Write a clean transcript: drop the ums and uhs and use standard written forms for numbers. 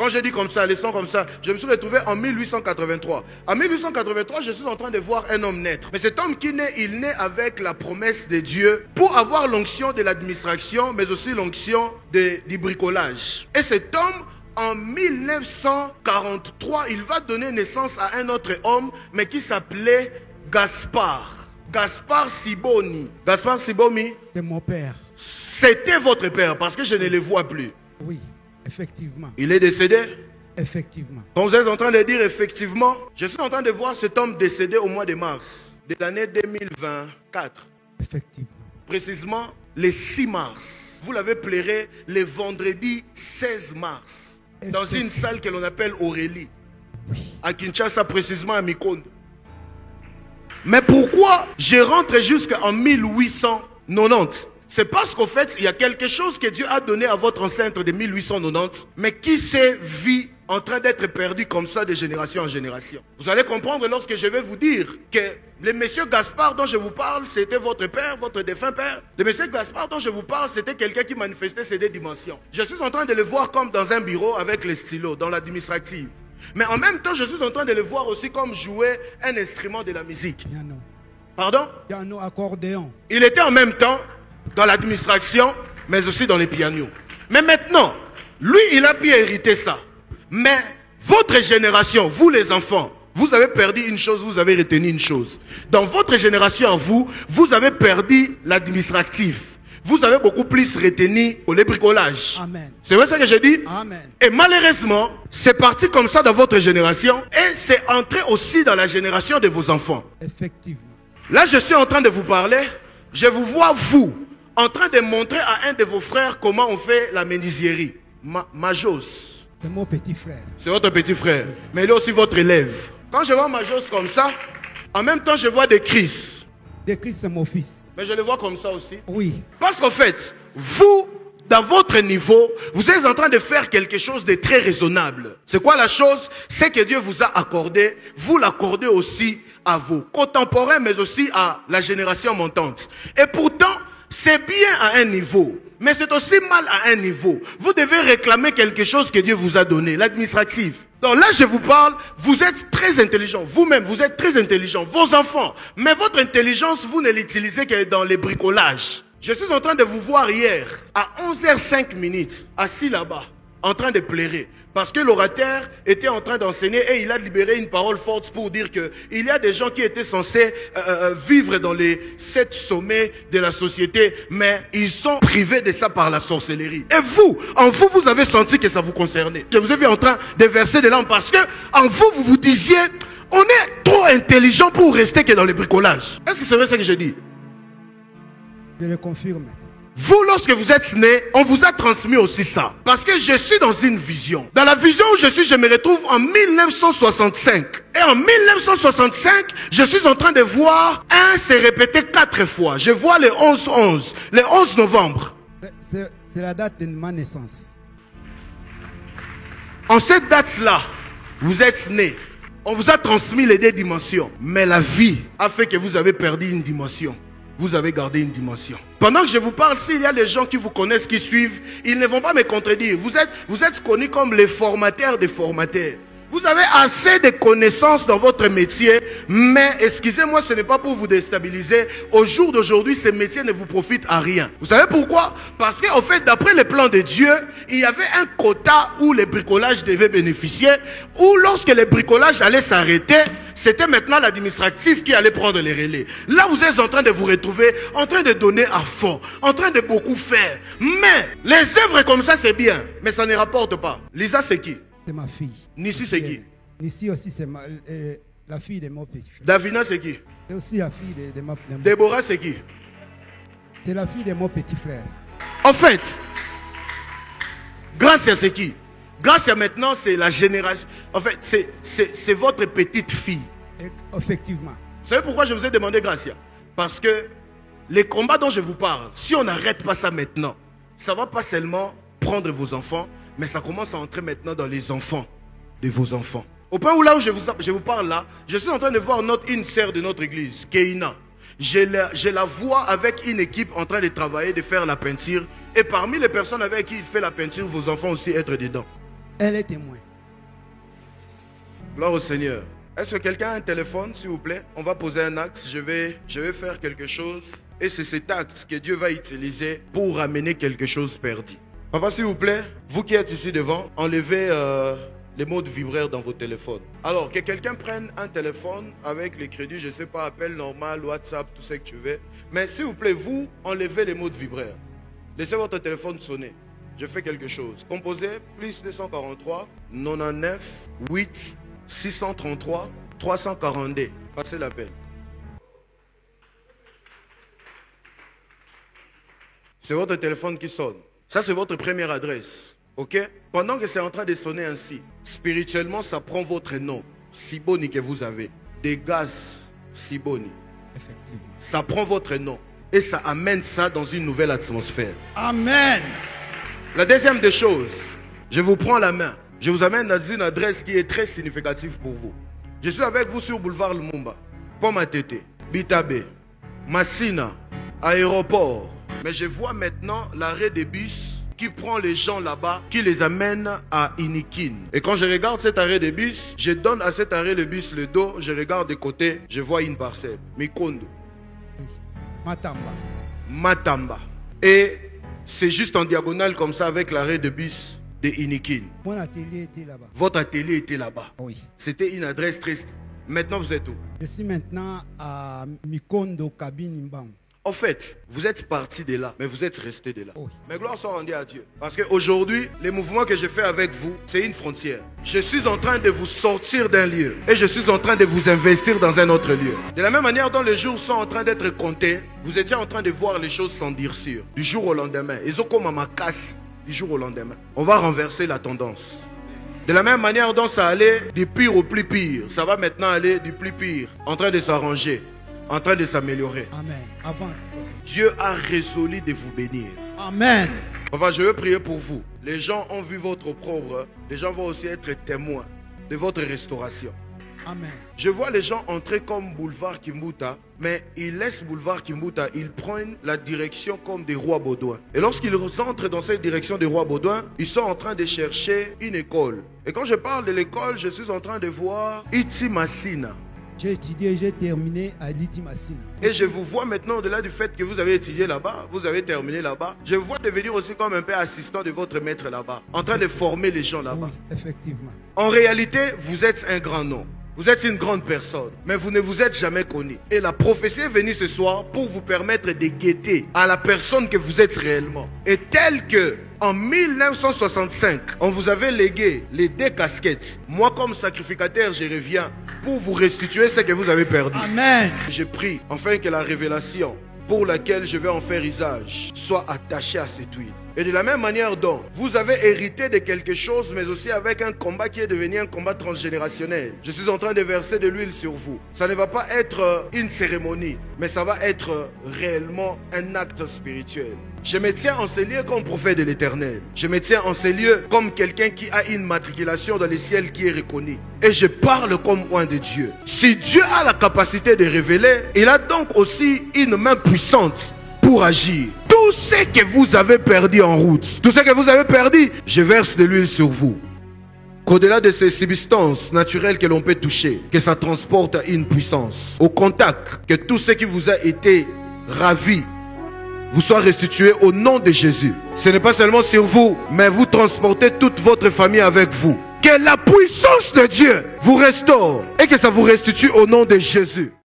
Quand je dis comme ça, les sons comme ça, je me suis retrouvé en 1883. En 1883, je suis en train de voir un homme naître. Mais cet homme qui naît, il naît avec la promesse de Dieu pour avoir l'onction de l'administration, mais aussi l'onction du bricolage. Et cet homme, en 1943, il va donner naissance à un autre homme, mais qui s'appelait Gaspard. Gaspard Siboni. Gaspard Siboni, c'est mon père. C'était votre père, parce que je ne le vois plus. Oui, effectivement. Il est décédé? Effectivement. Quand vous êtes en train de dire effectivement, je suis en train de voir cet homme décédé au mois de mars de l'année 2024. Effectivement. Précisément le 6 mars. Vous l'avez pleuré le vendredi 16 mars. Dans une salle que l'on appelle Aurélie. Oui. À Kinshasa, précisément à Mikondo. Mais pourquoi je rentre jusqu'en 1890? C'est parce qu'au fait, il y a quelque chose que Dieu a donné à votre ancêtre de 1890, mais qui s'est vu en train d'être perdu comme ça de génération en génération. Vous allez comprendre lorsque je vais vous dire que le monsieur Gaspard dont je vous parle, c'était votre père, votre défunt père. Le monsieur Gaspard dont je vous parle, c'était quelqu'un qui manifestait ces deux dimensions. Je suis en train de le voir comme dans un bureau avec les stylos, dans l'administrative. Mais en même temps, je suis en train de le voir aussi comme jouer un instrument de la musique. Piano. Pardon? Piano, accordéon. Il était en même temps dans l'administration, mais aussi dans les pianos. Mais maintenant, lui, il a pu hériter ça. Mais votre génération, vous les enfants, vous avez perdu une chose, vous avez retenu une chose. Dans votre génération, vous avez perdu l'administratif. Vous avez beaucoup plus retenu le bricolage. Amen. C'est vrai ça que je dis? Amen. Et malheureusement, c'est parti comme ça dans votre génération et c'est entré aussi dans la génération de vos enfants. Effectivement. Là, je suis en train de vous parler. Je vous vois, vous, en train de montrer à un de vos frères comment on fait la menuiserie. Majos. C'est mon petit frère. C'est votre petit frère. Mais il est aussi votre élève. Quand je vois Majos comme ça, en même temps, je vois des Chris. Des Christ, c'est mon fils. Mais je le vois comme ça aussi. Oui. Parce qu'en fait, vous, dans votre niveau, vous êtes en train de faire quelque chose de très raisonnable. C'est quoi la chose? C'est que Dieu vous a accordé, vous l'accordez aussi à vos contemporains, mais aussi à la génération montante. Et pourtant, c'est bien à un niveau, mais c'est aussi mal à un niveau. Vous devez réclamer quelque chose que Dieu vous a donné, l'administratif. Donc là, je vous parle, vous êtes très intelligent. Vous-même, vous êtes très intelligent. Vos enfants. Mais votre intelligence, vous ne l'utilisez que dans les bricolages. Je suis en train de vous voir hier, à 11h05, assis là-bas, en train de pleurer. Parce que l'orateur était en train d'enseigner et il a libéré une parole forte pour dire qu'il y a des gens qui étaient censés vivre dans les 7 sommets de la société, mais ils sont privés de ça par la sorcellerie. Et vous, en vous, vous avez senti que ça vous concernait. Je vous ai vu en train de verser des larmes parce que en vous, vous vous disiez, on est trop intelligent pour rester que dans le bricolage. Est-ce que c'est vrai ce que je dis? Je le confirme. Vous, lorsque vous êtes né, on vous a transmis aussi ça. Parce que je suis dans une vision. Dans la vision où je suis, je me retrouve en 1965. Et en 1965, je suis en train de voir un se répéter 4 fois. Je vois le 11-11, le 11 novembre. C'est la date de ma naissance. En cette date-là, vous êtes né. On vous a transmis les 2 dimensions. Mais la vie a fait que vous avez perdu une dimension. Vous avez gardé une dimension. Pendant que je vous parle, s'il y a des gens qui vous connaissent, qui suivent, ils ne vont pas me contredire. Vous êtes connus comme les formateurs des formateurs. Vous avez assez de connaissances dans votre métier, mais excusez-moi, ce n'est pas pour vous déstabiliser. Au jour d'aujourd'hui, ce métier ne vous profite à rien. Vous savez pourquoi? Parce qu'en fait, d'après le plan de Dieu, il y avait un quota où les bricolages devaient bénéficier, où lorsque les bricolages allaient s'arrêter, c'était maintenant l'administratif qui allait prendre les relais. Là, vous êtes en train de vous retrouver, en train de donner à fond, en train de beaucoup faire. Mais les œuvres comme ça, c'est bien, mais ça ne rapporte pas. Lisa, c'est qui? C'est ma fille. Nissi, c'est qui? Nissi aussi, c'est la fille de mon petit frère. Davina, c'est qui? C'est aussi la fille de mon Déborah, c'est qui? C'est la fille de mon petit frère. En fait, Gracia, c'est qui? Gracia, maintenant, c'est la génération. En fait, c'est votre petite fille. Effectivement. Vous savez pourquoi je vous ai demandé Gracia? Parce que les combats dont je vous parle, si on n'arrête pas ça maintenant, ça ne va pas seulement prendre vos enfants, mais ça commence à entrer maintenant dans les enfants de vos enfants. Au point où là où je vous parle là, je suis en train de voir une sœur de notre église, Keina. Je la vois avec une équipe en train de travailler, de faire la peinture. Et parmi les personnes avec qui il fait la peinture, vos enfants aussi être dedans. Elle est témoin. Gloire au Seigneur. Est-ce que quelqu'un a un téléphone, s'il vous plaît? On va poser un acte. Je vais faire quelque chose. Et c'est cet acte que Dieu va utiliser pour ramener quelque chose perdu. Papa, s'il vous plaît, vous qui êtes ici devant, enlevez les modes vibraires dans vos téléphones. Alors, que quelqu'un prenne un téléphone avec les crédits, je ne sais pas, appel normal, WhatsApp, tout ce que tu veux. Mais s'il vous plaît, vous, enlevez les modes vibraires. Laissez votre téléphone sonner. Je fais quelque chose. Composez plus 243 99 8 633 342. Passez l'appel. C'est votre téléphone qui sonne. Ça, c'est votre première adresse. Ok? Pendant que c'est en train de sonner ainsi, spirituellement, ça prend votre nom. Siboni que vous avez. Des gaz Siboni. Effectivement. Ça prend votre nom. Et ça amène ça dans une nouvelle atmosphère. Amen. La deuxième des choses, je vous prends la main. Je vous amène dans une adresse qui est très significative pour vous. Je suis avec vous sur boulevard Lumumba, Pomatete, Bitabe, Massina, aéroport. Mais je vois maintenant l'arrêt des bus qui prend les gens là-bas, qui les amène à Inikin. Et quand je regarde cet arrêt de bus, je donne à cet arrêt de bus le dos, je regarde de côté, je vois une parcelle. Mikondo. Oui. Matamba. Matamba. Et c'est juste en diagonale comme ça avec l'arrêt de bus de Inikin. Mon atelier était là-bas. Votre atelier était là-bas. Oui. C'était une adresse triste. Maintenant, vous êtes où? Je suis maintenant à Mikondo, Kabine Mbam. En fait, vous êtes parti de là, mais vous êtes resté de là. Oui. Mais gloire soit rendue à Dieu. Parce qu'aujourd'hui, les mouvements que je fais avec vous, c'est une frontière. Je suis en train de vous sortir d'un lieu et je suis en train de vous investir dans un autre lieu. De la même manière dont les jours sont en train d'être comptés, vous étiez en train de voir les choses s'endurcir du jour au lendemain. Ils ont comme ma casse du jour au lendemain. On va renverser la tendance. De la même manière dont ça allait du pire au plus pire, ça va maintenant aller du plus pire, en train de s'arranger, en train de s'améliorer. Amen. Avance. Dieu a résolu de vous bénir. Amen. Papa, je veux prier pour vous. Les gens ont vu votre opprobre. Les gens vont aussi être témoins de votre restauration. Amen. Je vois les gens entrer comme boulevard Kimbuta, mais ils laissent boulevard Kimbuta, ils prennent la direction comme des rois Baudouin. Et lorsqu'ils entrent dans cette direction des rois Baudouin, ils sont en train de chercher une école. Et quand je parle de l'école, je suis en train de voir Iti Massina. J'ai étudié, j'ai terminé à l'Iti Massina. Et je vous vois maintenant, au-delà du fait que vous avez étudié là-bas, vous avez terminé là-bas, je vous vois devenir aussi comme un peu assistant de votre maître là-bas, en train de former les gens là-bas. Oui, effectivement. En réalité, vous êtes un grand nom. Vous êtes une grande personne, mais vous ne vous êtes jamais connu. Et la prophétie est venue ce soir pour vous permettre de guetter à la personne que vous êtes réellement. Et tel que, en 1965, on vous avait légué les 2 casquettes. Moi, comme sacrificateur, je reviens pour vous restituer ce que vous avez perdu. Amen. Je prie, afin que la révélation pour laquelle je vais en faire usage soit attachée à cette huile. Et de la même manière dont vous avez hérité de quelque chose, mais aussi avec un combat qui est devenu un combat transgénérationnel. Je suis en train de verser de l'huile sur vous. Ça ne va pas être une cérémonie, mais ça va être réellement un acte spirituel. Je me tiens en ces lieux comme prophète de l'Éternel. Je me tiens en ces lieux comme quelqu'un qui a une matriculation dans les ciels qui est reconnue. Et je parle comme un de Dieu. Si Dieu a la capacité de révéler, il a donc aussi une main puissante pour agir. Tout ce que vous avez perdu en route, tout ce que vous avez perdu, je verse de l'huile sur vous. Qu'au-delà de ces substances naturelles que l'on peut toucher, que ça transporte une puissance. Au contact, que tout ce qui vous a été ravi vous soit restitué au nom de Jésus. Ce n'est pas seulement sur vous, mais vous transportez toute votre famille avec vous. Que la puissance de Dieu vous restaure et que ça vous restitue au nom de Jésus.